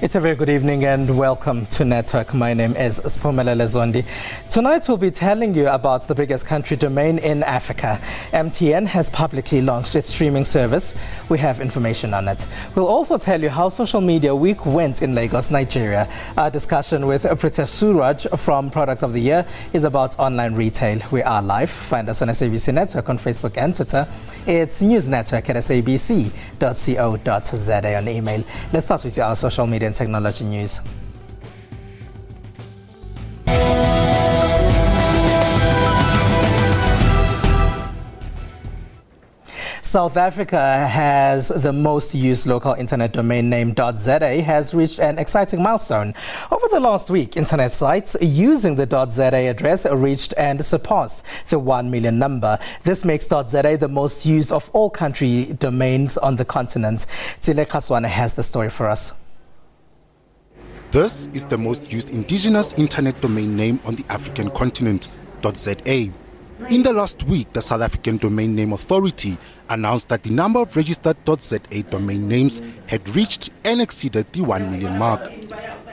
It's a very good evening and welcome to Network. My name is Spomela Zondi. Tonight we'll be telling you about the biggest country domain in Africa. MTN has publicly launched its streaming service. We have information on it. We'll also tell you how Social Media Week went in Lagos, Nigeria. Our discussion with Pritesh Suraj from Product of the Year is about online retail. We are live. Find us on SABC Network on Facebook and Twitter. It's News Network at sabc.co.za on email. Let's start with our social media and technology news. South Africa has the most used local internet domain name .za has reached an exciting milestone. Over the last week, internet sites using the .za address reached and surpassed the 1 million number. This makes .za the most used of all country domains on the continent. Tile Kaswane has the story for us. This is the most used indigenous internet domain name on the African continent, .za. In the last week, the South African Domain Name Authority announced that the number of registered .za domain names had reached and exceeded the 1 million mark.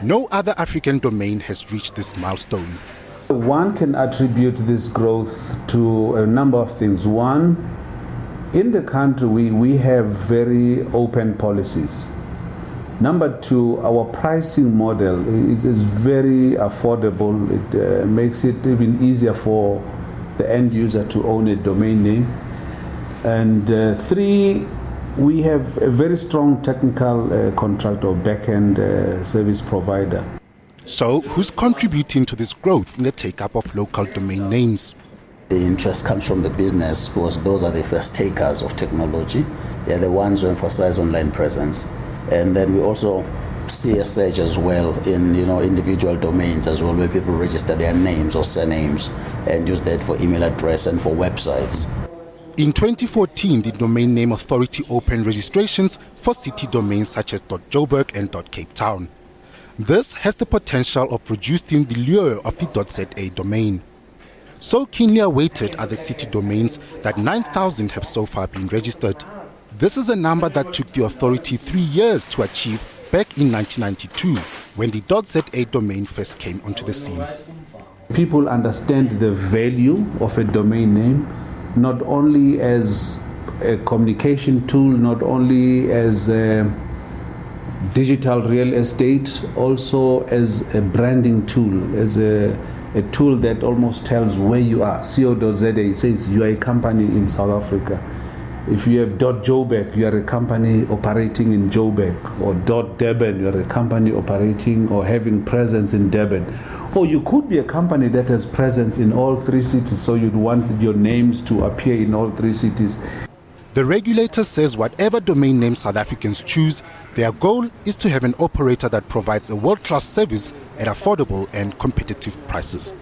No other African domain has reached this milestone. One can attribute this growth to a number of things. One, in the country we have very open policies. Number two, our pricing model is very affordable. It makes it even easier for the end user to own a domain name. And three, we have a very strong technical contract or back-end service provider. So who's contributing to this growth in the take-up of local domain names? The interest comes from the business because those are the first takers of technology. They're the ones who emphasize online presence. And then we also see a surge as well in individual domains as well, where people register their names or surnames and use that for email address and for websites. In 2014, the Domain Name Authority opened registrations for city domains such as .joburg and .cape town. This has the potential of reducing the lure of the .za domain. So keenly awaited are the city domains that 9,000 have so far been registered. This is a number that took the authority 3 years to achieve back in 1992, when the .za domain first came onto the scene. People understand the value of a domain name, not only as a communication tool, not only as a digital real estate, also as a branding tool, as a tool that almost tells where you are. Co.za, it says you are a company in South Africa. If you have .joburg, you are a company operating in Joburg, or .durban, you are a company operating or having presence in Durban. Or you could be a company that has presence in all three cities, so you'd want your names to appear in all three cities. The regulator says whatever domain name South Africans choose, their goal is to have an operator that provides a world-class service at affordable and competitive prices.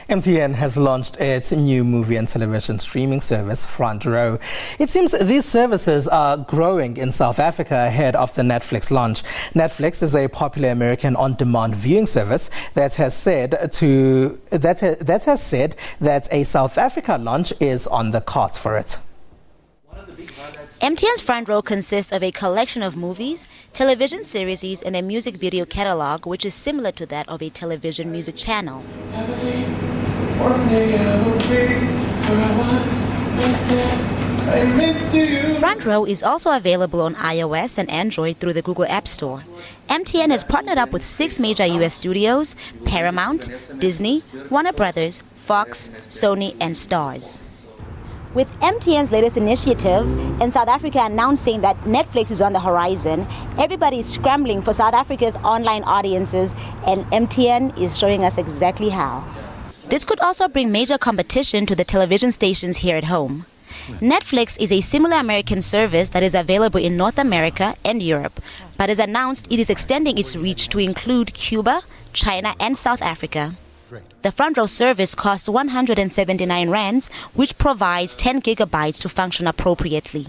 MTN has launched its new movie and television streaming service, Front Row. It seems these services are growing in South Africa ahead of the Netflix launch. Netflix is a popular American on-demand viewing service that has said that a South Africa launch is on the cards for it. MTN's Front Row consists of a collection of movies, television series, and a music video catalog, which is similar to that of a television music channel. One day I will be where I was, right next to you. Front Row is also available on iOS and Android through the Google App Store. MTN has partnered up with 6 major US studios: Paramount, Disney, Warner Brothers, Fox, Sony, and Starz. With MTN's latest initiative in South Africa announcing that Netflix is on the horizon, everybody is scrambling for South Africa's online audiences, and MTN is showing us exactly how. This could also bring major competition to the television stations here at home. Netflix is a similar American service that is available in North America and Europe, but has announced it is extending its reach to include Cuba, China, and South Africa. The Front Row service costs 179 rands, which provides 10 gigabytes to function appropriately.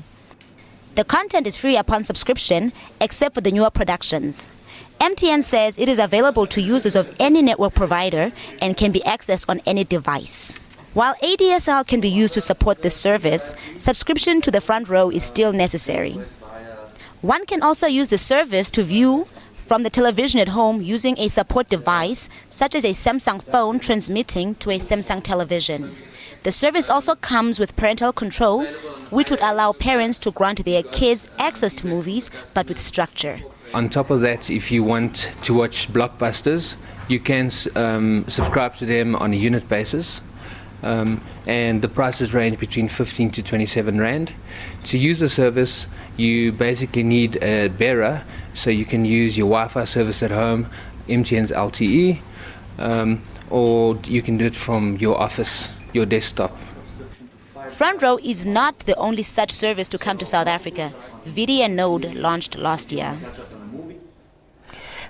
The content is free upon subscription, except for the newer productions. MTN says it is available to users of any network provider and can be accessed on any device. While ADSL can be used to support this service, subscription to the Front Row is still necessary. One can also use the service to view from the television at home using a support device, such as a Samsung phone transmitting to a Samsung television. The service also comes with parental control, which would allow parents to grant their kids access to movies, but with structure. On top of that, if you want to watch blockbusters, you can subscribe to them on a unit basis. And the prices range between 15 to 27 Rand. To use the service, you basically need a bearer, so you can use your Wi-Fi service at home, MTN's LTE, or you can do it from your office, your desktop. Front Row is not the only such service to come to South Africa. Video Node launched last year.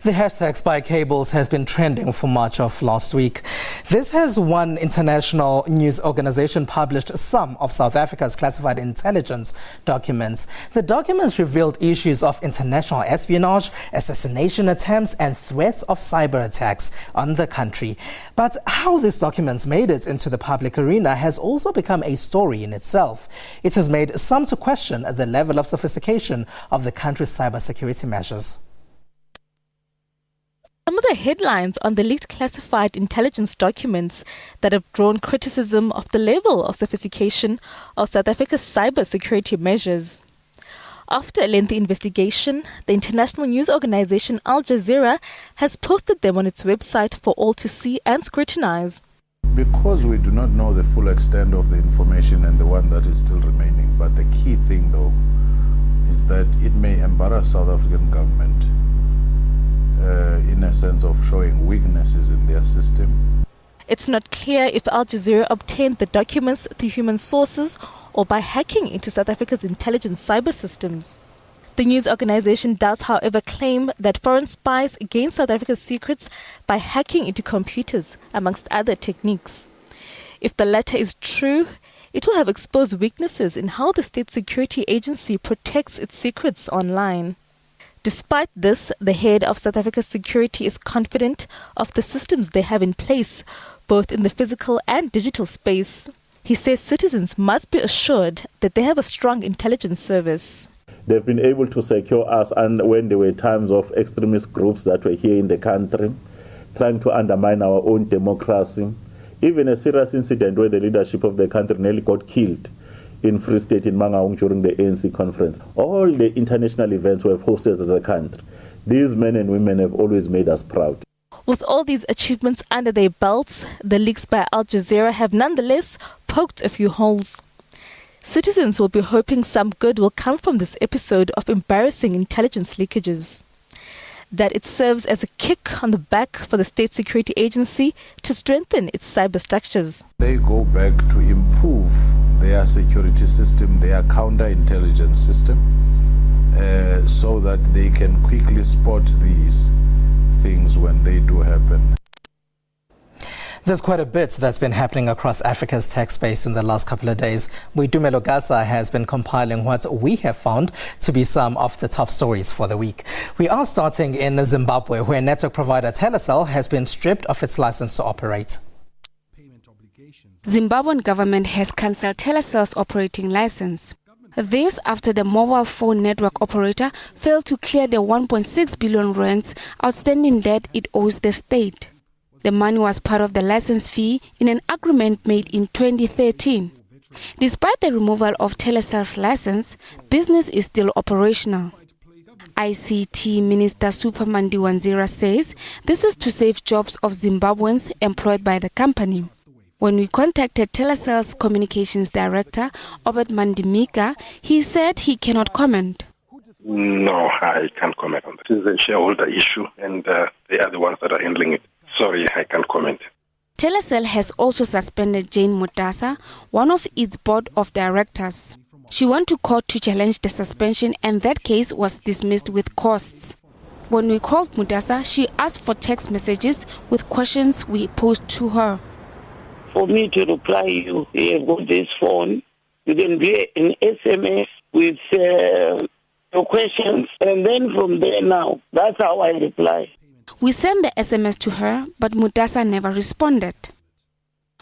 The hashtag Spy Cables has been trending for much of last week. This has one international news organization published some of South Africa's classified intelligence documents. The documents revealed issues of international espionage, assassination attempts, and threats of cyber attacks on the country. But how these documents made it into the public arena has also become a story in itself. It has made some to question the level of sophistication of the country's cybersecurity measures. Some of the headlines on the leaked classified intelligence documents that have drawn criticism of the level of sophistication of South Africa's cyber security measures. After a lengthy investigation, the international news organization Al Jazeera has posted them on its website for all to see and scrutinize. Because we do not know the full extent of the information and the one that is still remaining, but the key thing though is that it may embarrass South African government in a sense of showing weaknesses in their system. It's not clear if Al Jazeera obtained the documents through human sources or by hacking into South Africa's intelligence cyber systems. The news organization does, however, claim that foreign spies gained South Africa's secrets by hacking into computers, amongst other techniques. If the latter is true, it will have exposed weaknesses in how the State Security Agency protects its secrets online. Despite this, the head of South Africa's security is confident of the systems they have in place, both in the physical and digital space. He says citizens must be assured that they have a strong intelligence service. They've been able to secure us, and when there were times of extremist groups that were here in the country, trying to undermine our own democracy. Even a serious incident where the leadership of the country nearly got killed in Free State in Mangaung during the ANC conference. All the international events we have hosted as a country, these men and women have always made us proud. With all these achievements under their belts, the leaks by Al Jazeera have nonetheless poked a few holes. Citizens will be hoping some good will come from this episode of embarrassing intelligence leakages. That it serves as a kick on the back for the State Security Agency to strengthen its cyber structures. They go back to improve their security system, their counterintelligence system, so that they can quickly spot these things when they do happen. There's quite a bit that's been happening across Africa's tech space in the last couple of days. Dumelo Gasa has been compiling what we have found to be some of the top stories for the week. We are starting in Zimbabwe, where network provider Telecel has been stripped of its license to operate. Zimbabwean government has cancelled Telecel's operating license. This after the mobile phone network operator failed to clear the 1.6 billion rands outstanding debt it owes the state. The money was part of the license fee in an agreement made in 2013. Despite the removal of Telecel's license, business is still operational. ICT Minister Superman Diwanzira says this is to save jobs of Zimbabweans employed by the company. When we contacted Telecel's communications director, Obed Mandimika, he said he cannot comment. No, I can't comment on that. This is a shareholder issue, and they are the ones that are handling it. Sorry, I can't comment. Telecel has also suspended Jane Mutasa, one of its board of directors. She went to court to challenge the suspension, and that case was dismissed with costs. When we called Mutasa, she asked for text messages with questions we posed to her. For me to reply you, you have got this phone. You can do an SMS with your questions, and then from there now, that's how I reply. We sent the SMS to her, but Mutasa never responded.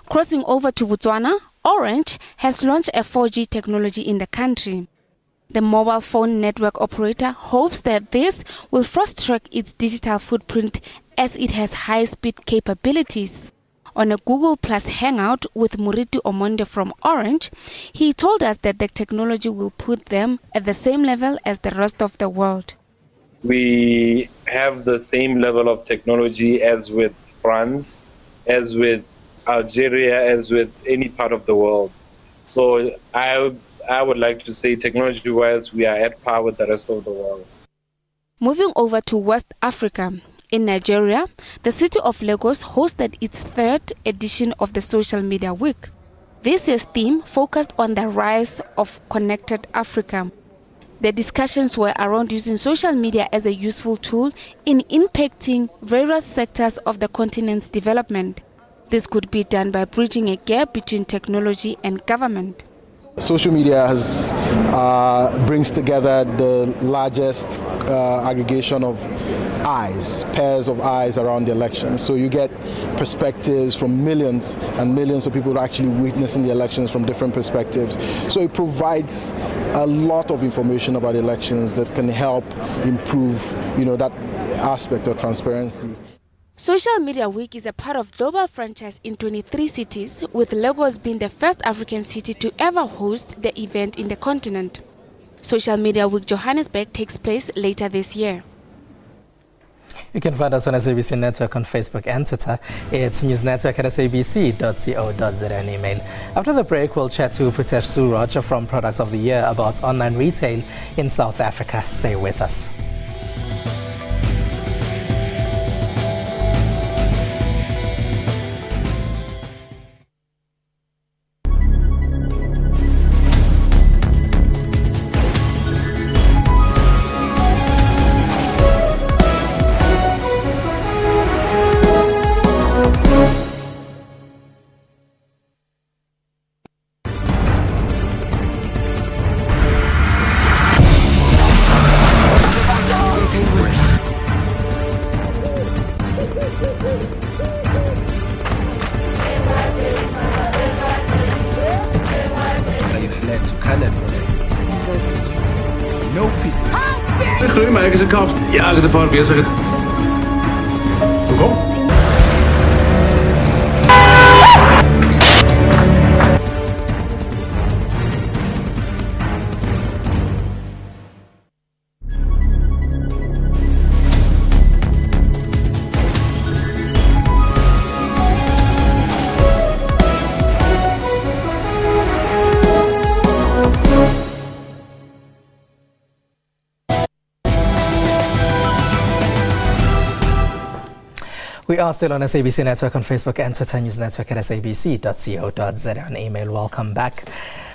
Crossing over to Botswana, Orange has launched a 4G technology in the country. The mobile phone network operator hopes that this will fast-track its digital footprint as it has high-speed capabilities. On a Google Plus Hangout with Muritu Omonde from Orange, he told us that the technology will put them at the same level as the rest of the world. We have the same level of technology as with France, as with Algeria, as with any part of the world. So I would like to say technology-wise, we are at par with the rest of the world. Moving over to West Africa, in Nigeria, the city of Lagos hosted its third edition of the Social Media Week. This year's theme focused on the rise of connected Africa. The discussions were around using social media as a useful tool in impacting various sectors of the continent's development. This could be done by bridging a gap between technology and government. Social media brings together the largest aggregation of eyes, pairs of eyes around the election. So you get perspectives from millions and millions of people actually witnessing the elections from different perspectives. So it provides a lot of information about elections that can help improve, that aspect of transparency. Social Media Week is a part of global franchise in 23 cities, with Lagos being the first African city to ever host the event in the continent. Social Media Week Johannesburg takes place later this year. You can find us on SABC Network on Facebook and Twitter. It's newsnetwork@sabc.co.za and email. After the break, we'll chat to Pritesh Suraj from Product of the Year about online retail in South Africa. Stay with us. Ja, ik heb een paar bezig. Kom. We are still on SABC Network on Facebook and Twitter, News Network at sabc.co.za and email. Welcome back.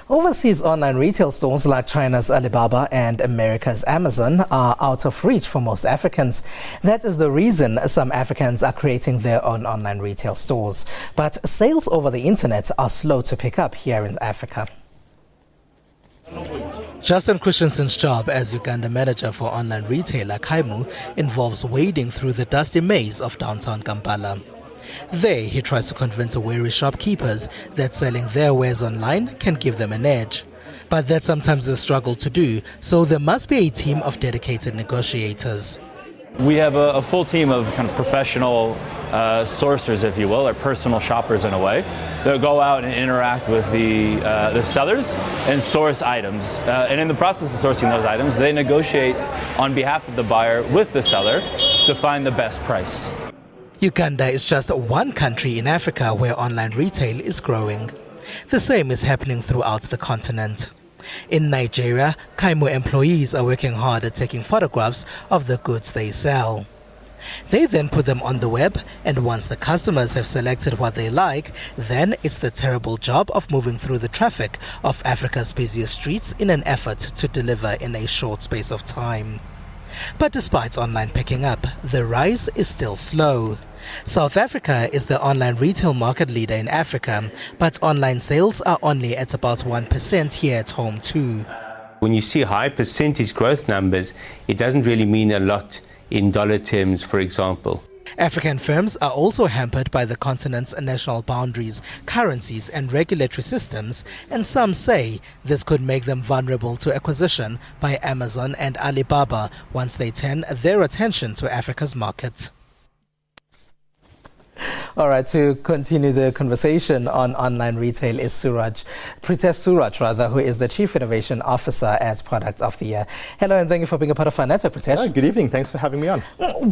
Overseas online retail stores like China's Alibaba and America's Amazon are out of reach for most Africans. That is the reason some Africans are creating their own online retail stores. But sales over the internet are slow to pick up here in Africa. Justin Christensen's job as Uganda manager for online retailer Kaimu involves wading through the dusty maze of downtown Kampala. There, he tries to convince wary shopkeepers that selling their wares online can give them an edge. But that's sometimes a struggle to do, so there must be a team of dedicated negotiators. We have a full team of kind of professional sourcers, if you will, or personal shoppers in a way. They'll go out and interact with the sellers and source items. And in the process of sourcing those items, they negotiate on behalf of the buyer with the seller to find the best price. Uganda is just one country in Africa where online retail is growing. The same is happening throughout the continent. In Nigeria, Kaimu employees are working hard at taking photographs of the goods they sell. They then put them on the web, and once the customers have selected what they like, then it's the terrible job of moving through the traffic of Africa's busiest streets in an effort to deliver in a short space of time. But despite online picking up, the rise is still slow. South Africa is the online retail market leader in Africa, but online sales are only at about 1% here at home too. When you see high percentage growth numbers, it doesn't really mean a lot in dollar terms, for example. African firms are also hampered by the continent's national boundaries, currencies and regulatory systems, and some say this could make them vulnerable to acquisition by Amazon and Alibaba once they turn their attention to Africa's market. All right, to continue the conversation on online retail is Pritesh Suraj, who is the Chief Innovation Officer at Product of the Year. Hello, and thank you for being a part of our network, Pritesh. Oh, good evening. Thanks for having me on.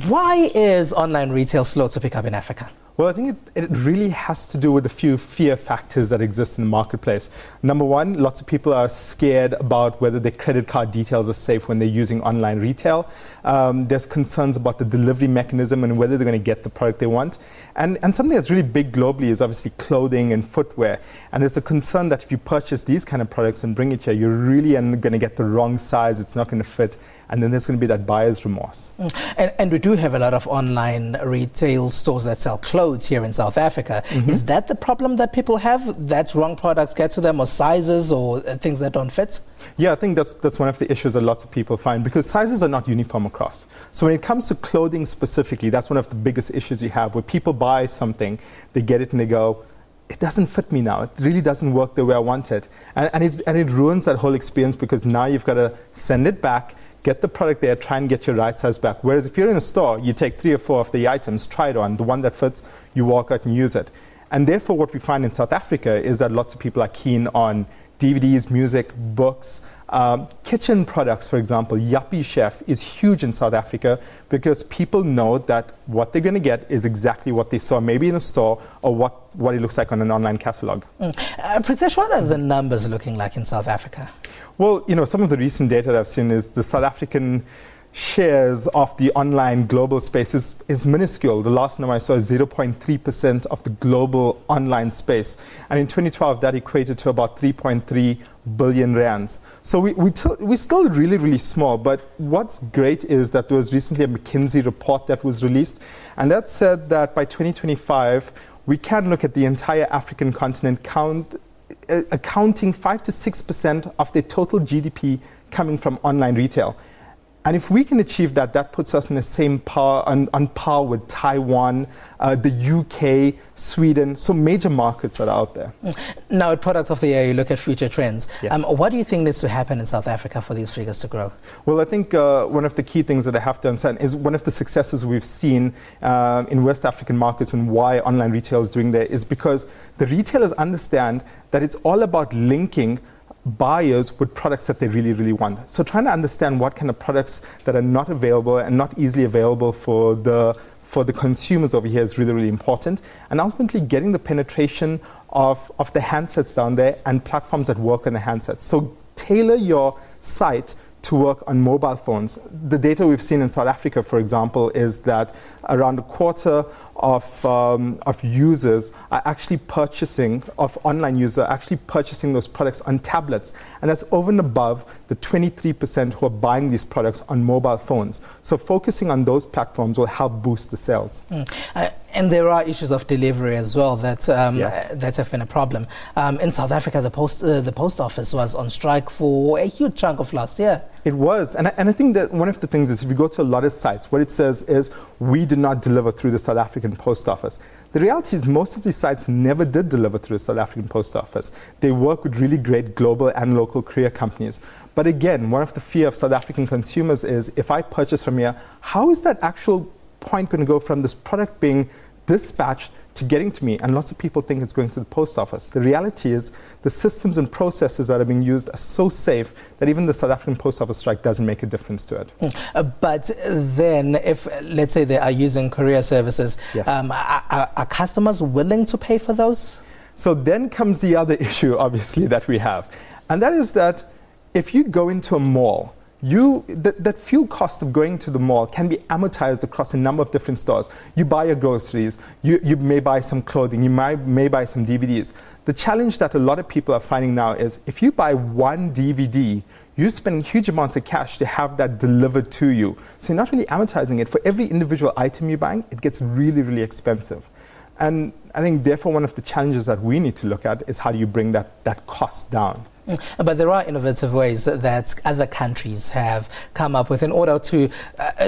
Why is online retail slow to pick up in Africa? Well, I think it really has to do with a few fear factors that exist in the marketplace. Number one, lots of people are scared about whether their credit card details are safe when they're using online retail. There's concerns about the delivery mechanism and whether they're going to get the product they want. And something that's really big globally is obviously clothing and footwear. And there's a concern that if you purchase these kind of products and bring it here, you're really going to get the wrong size, it's not going to fit. And then there's going to be that buyer's remorse. And we do have a lot of online retail stores that sell clothes here in South Africa. Mm-hmm. Is that the problem that people have, that wrong products get to them, or sizes or things that don't fit? Yeah, I think that's one of the issues that lots of people find, because sizes are not uniform across. So when it comes to clothing specifically, that's one of the biggest issues you have, where people buy something, they get it and they go, it doesn't fit me now. It really doesn't work the way I want it. And it ruins that whole experience, because now you've got to send it back, get the product there, try and get your right size back. Whereas if you're in a store, you take 3 or 4 of the items, try it on, the one that fits, you walk out and use it. And therefore what we find in South Africa is that lots of people are keen on DVDs, music, books, kitchen products, for example. Yuppie Chef is huge in South Africa because people know that what they're going to get is exactly what they saw maybe in a store or what it looks like on an online catalog. Pritesh, what are the numbers looking like in South Africa? Well, some of the recent data that I've seen is the South African shares of the online global space is minuscule. The last number I saw is 0.3% of the global online space. And in 2012, that equated to about 3.3 billion rands. So we're still really, really small. But what's great is that there was recently a McKinsey report that was released. And that said that by 2025, we can look at the entire African continent accounting 5 to 6% of their total GDP coming from online retail. And if we can achieve that, that puts us in the same on par with Taiwan, the UK, Sweden, so major markets that are out there. Now, at Product of the Year, you look at future trends. Yes. What do you think needs to happen in South Africa for these figures to grow? Well, I think one of the key things that I have to understand is one of the successes we've seen in West African markets and why online retail is doing there is because the retailers understand that it's all about linking buyers with products that they really, really want. So trying to understand what kind of products that are not available and not easily available for the consumers over here is really, really important. And ultimately getting the penetration of the handsets down there and platforms that work on the handsets. So tailor your site to work on mobile phones. The data we've seen in South Africa, for example, is that around a quarter of users are actually online users are actually purchasing those products on tablets. And that's over and above the 23% who are buying these products on mobile phones. So focusing on those platforms will help boost the sales. And there are issues of delivery as well that Yes. that have been a problem. In South Africa, the post office was on strike for a huge chunk of last year. It was. And I think that one of the things is if you go to a lot of sites, what it says is, we did not deliver through the South African Post Office. The reality is most of these sites never did deliver through the South African Post Office. They work with really great global and local courier companies. But again, one of the fear of South African consumers is, if I purchase from here, how is that actual point going to go from this product being dispatched to getting to me? And lots of people think it's going to the post office. The reality is the systems and processes that are being used are so safe that even the South African Post Office strike doesn't make a difference to it. But then if, let's say, they are using courier services, Yes. Are customers willing to pay for those? So then comes the other issue, obviously, that we have. And that is that if you go into a mall, that fuel cost of going to the mall can be amortized across a number of different stores. You buy your groceries, you may buy some clothing, you may buy some DVDs. The challenge that a lot of people are finding now is, if you buy one DVD, you're spending huge amounts of cash to have that delivered to you. So you're not really amortizing it. For every individual item you're buying, it gets really, really expensive. And I think, therefore, one of the challenges that we need to look at is how do you bring that cost down. But there are innovative ways that other countries have come up with in order to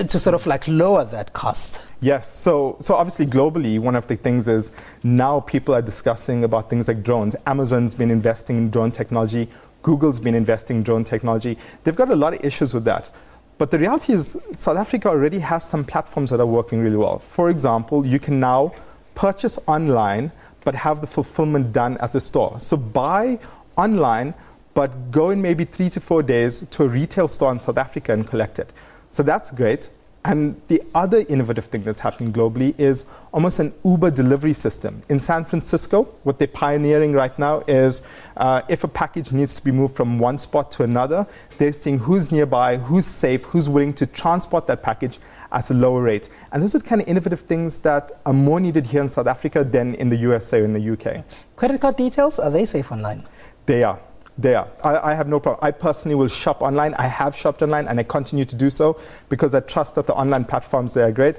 sort of like lower that cost. Yes, so obviously globally, one of the things is now people are discussing about things like drones. Amazon's been investing in drone technology. Google's been investing in drone technology. They've got a lot of issues with that. But the reality is South Africa already has some platforms that are working really well. For example, you can now purchase online but have the fulfillment done at the store. So buy online, but go in maybe 3 to 4 days to a retail store in South Africa and collect it. So that's great. And the other innovative thing that's happening globally is almost an Uber delivery system. In San Francisco, what they're pioneering right now is if a package needs to be moved from one spot to another, they're seeing who's nearby, who's safe, who's willing to transport that package at a lower rate. And those are the kind of innovative things that are more needed here in South Africa than in the USA or in the UK. Credit card details, are they safe online? They are. I have no problem. I personally will shop online. I have shopped online and I continue to do so because I trust that the online platforms, they are great.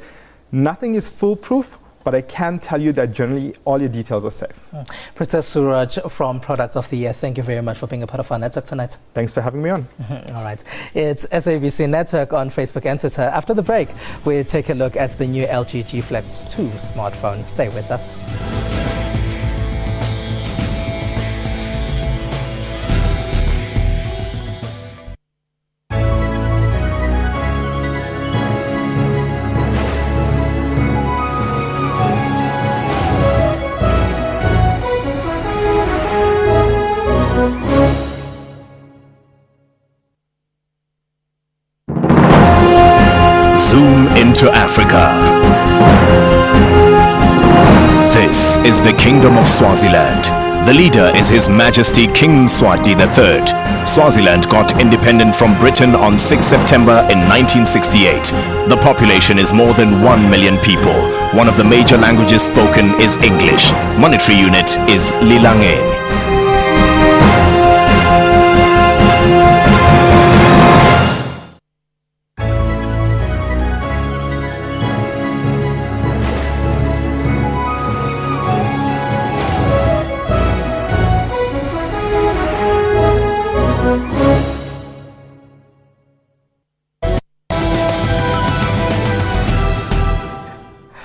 Nothing is foolproof, but I can tell you that generally all your details are safe. Pritesh Suraj from Products of the Year, thank you very much for being a part of our network tonight. Thanks for having me on. All right. It's SABC Network on Facebook and Twitter. After the break, we'll take a look at the new LG G Flex 2 smartphone. Stay with us. Zoom into Africa. This is the Kingdom of Swaziland. The leader is His Majesty King Mswati III. Swaziland got independent from Britain on 6 September in 1968. The population is more than 1 million people. One of the major languages spoken is English. Monetary unit is Lilangeni.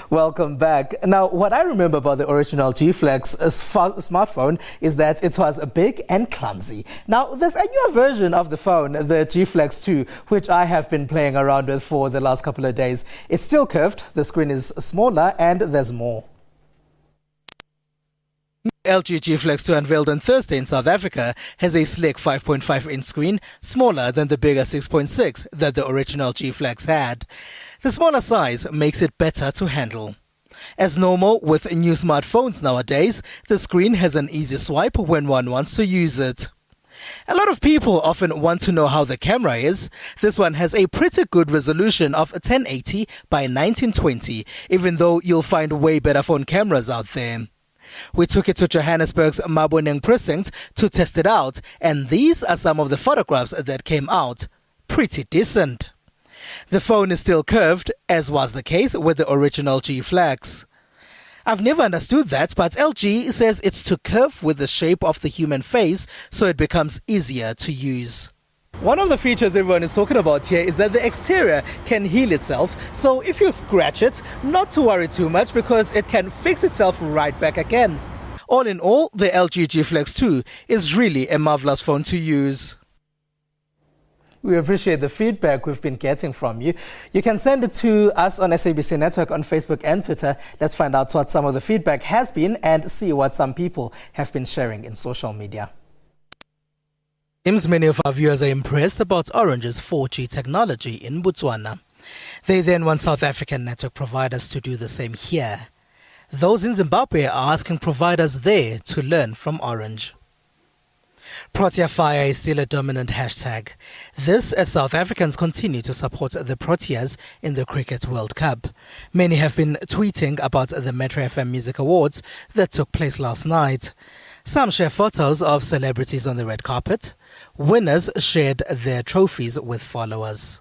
Welcome back. Now, what I remember about the original G Flex smartphone is that it was big and clumsy. Now, there's a newer version of the phone, the G Flex 2, which I have been playing around with for the last couple of days. It's still curved, the screen is smaller, and there's more. LG G Flex 2 unveiled on Thursday in South Africa has a slick 5.5-inch screen, smaller than the bigger 6.6 that the original G Flex had. The smaller size makes it better to handle. As normal with new smartphones nowadays, the screen has an easy swipe when one wants to use it. A lot of people often want to know how the camera is. This one has a pretty good resolution of 1080 by 1920, even though you'll find way better phone cameras out there. We took it to Johannesburg's Maboneng precinct to test it out, and these are some of the photographs that came out. Pretty decent. The phone is still curved, as was the case with the original G Flex. I've never understood that, but LG says it's to curve with the shape of the human face so it becomes easier to use. One of the features everyone is talking about here is that the exterior can heal itself, so if you scratch it, not to worry too much because it can fix itself right back again. All in all, the LG G Flex 2 is really a marvelous phone to use. We appreciate the feedback we've been getting from you. You can send it to us on SABC Network on Facebook and Twitter. Let's find out what some of the feedback has been and see what some people have been sharing in social media. Seems many of our viewers are impressed about Orange's 4G technology in Botswana. They then want South African network providers to do the same here. Those in Zimbabwe are asking providers there to learn from Orange. Protea Fire is still a dominant hashtag. This as South Africans continue to support the Proteas in the Cricket World Cup. Many have been tweeting about the Metro FM Music Awards that took place last night. Some share photos of celebrities on the red carpet. Winners shared their trophies with followers.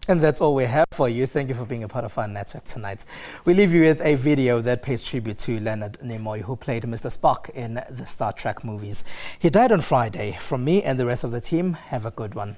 And that's all we have for you. Thank you for being a part of our network tonight. We leave you with a video that pays tribute to Leonard Nimoy, who played Mr. Spock in the Star Trek movies. He died on Friday. From me and the rest of the team, have a good one.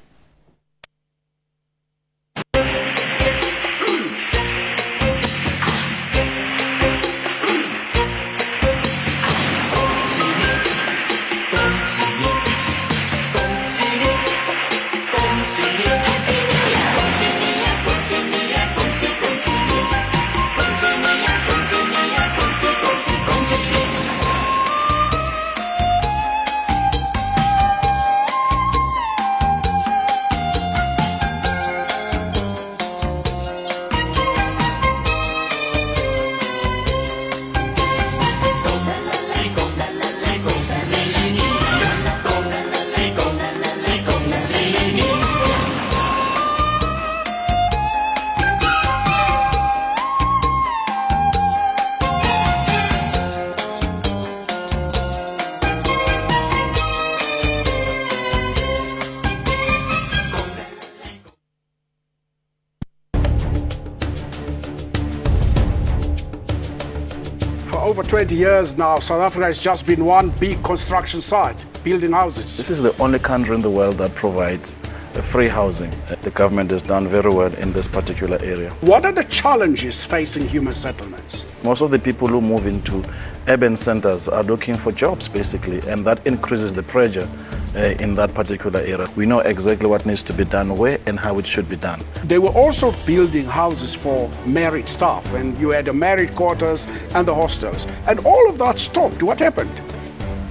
Over 20 years now, South Africa has just been one big construction site, building houses. This is the only country in the world that provides free housing. The government has done very well in this particular area. What are the challenges facing human settlements? Most of the people who move into urban centers are looking for jobs, basically, and that increases the pressure in that particular area. We know exactly what needs to be done where and how it should be done. They were also building houses for married staff, and you had the married quarters and the hostels. And all of that stopped. What happened?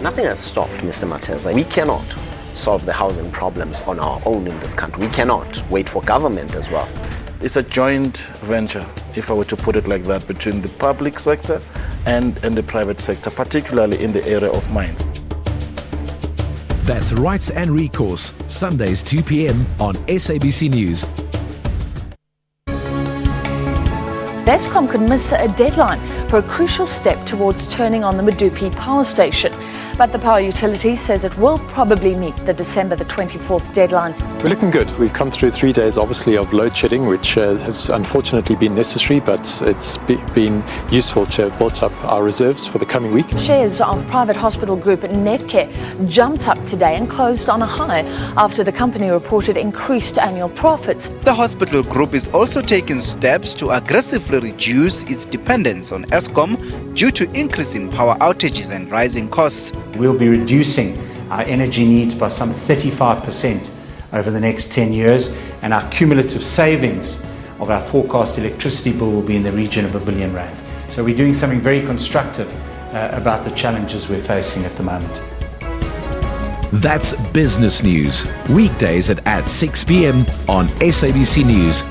Nothing has stopped, Mr. Mateza. We cannot solve the housing problems on our own in this country. We cannot wait for government as well. It's a joint venture, if I were to put it like that, between the public sector and the private sector, particularly in the area of mines. That's Rights and Recourse, Sundays 2 p.m. on SABC News. Eskom could miss a deadline for a crucial step towards turning on the Medupi power station. But the power utility says it will probably meet the December the 24th deadline. We're looking good. We've come through 3 days, obviously, of load shedding, which has unfortunately been necessary, but it's been useful to have built up our reserves for the coming week. Shares of private hospital group Netcare jumped up today and closed on a high after the company reported increased annual profits. The hospital group is also taking steps to aggressively reduce its dependence on Eskom due to increasing power outages and rising costs. We'll be reducing our energy needs by some 35% over the next 10 years, and our cumulative savings of our forecast electricity bill will be in the region of R1 billion. So we're doing something very constructive about the challenges we're facing at the moment. That's business news, weekdays at 6 p.m. on SABC News.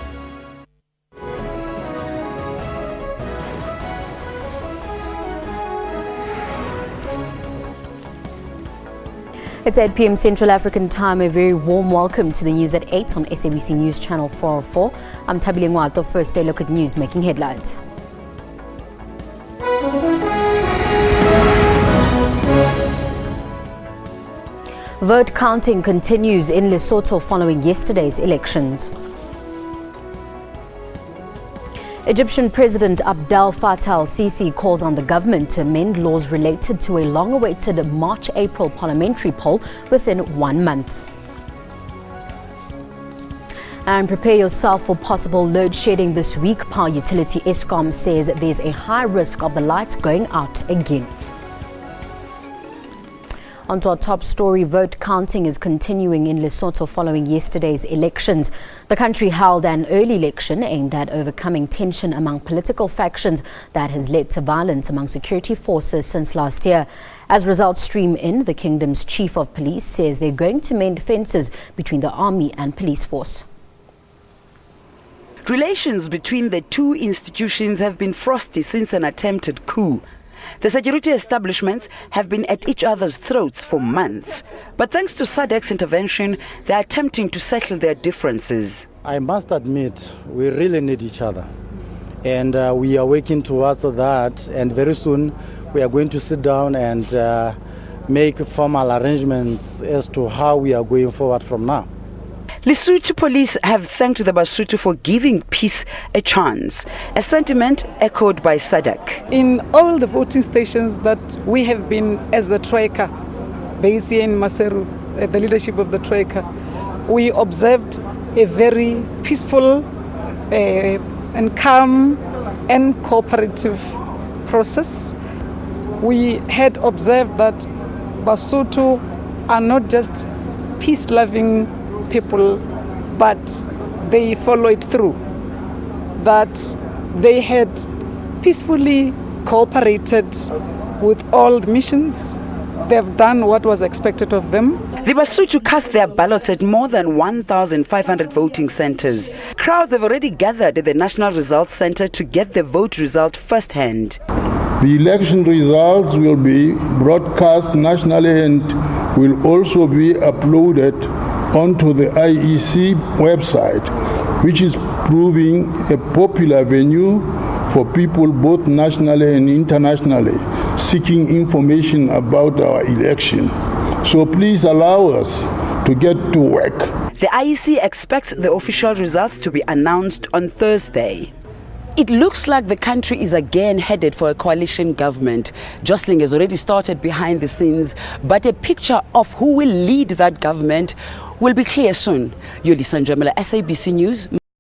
It's 8 p.m. Central African time. A very warm welcome to the news at 8 on SABC News Channel 404. I'm Tabile Ngwato. First, a look at news making headlines. Vote counting continues in Lesotho following yesterday's elections. Egyptian President Abdel Fattah al-Sisi calls on the government to amend laws related to a long-awaited March-April parliamentary poll within 1 month. And prepare yourself for possible load shedding this week. Power utility Eskom says there's a high risk of the lights going out again. On to our top story, vote counting is continuing in Lesotho following yesterday's elections. The country held an early election aimed at overcoming tension among political factions that has led to violence among security forces since last year. As results stream in, the kingdom's chief of police says they're going to mend fences between the army and police force. Relations between the two institutions have been frosty since an attempted coup. The security establishments have been at each other's throats for months. But thanks to SADC's intervention, they are attempting to settle their differences. I must admit, we really need each other. And we are working towards that. And very soon, we are going to sit down and make formal arrangements as to how we are going forward from now. Lesotho police have thanked the Basotho for giving peace a chance, a sentiment echoed by SADC. In all the voting stations that we have been as a Troika, based here in Maseru, the leadership of the Troika, we observed a very peaceful and calm and cooperative process. We had observed that Basotho are not just peace-loving people, but they followed through, that they had peacefully cooperated with all the missions. They have done what was expected of them. The Basotho cast their ballots at more than 1,500 voting centers. Crowds have already gathered at the National Results Center to get the vote result firsthand. The election results will be broadcast nationally and will also be uploaded onto the IEC website, which is proving a popular venue for people both nationally and internationally seeking information about our election. So please allow us to get to work. The IEC expects the official results to be announced on Thursday. It looks like the country is again headed for a coalition government. Jostling has already started behind the scenes, but a picture of who will lead that government will be clear soon. Yoli Sanjamela, SABC News.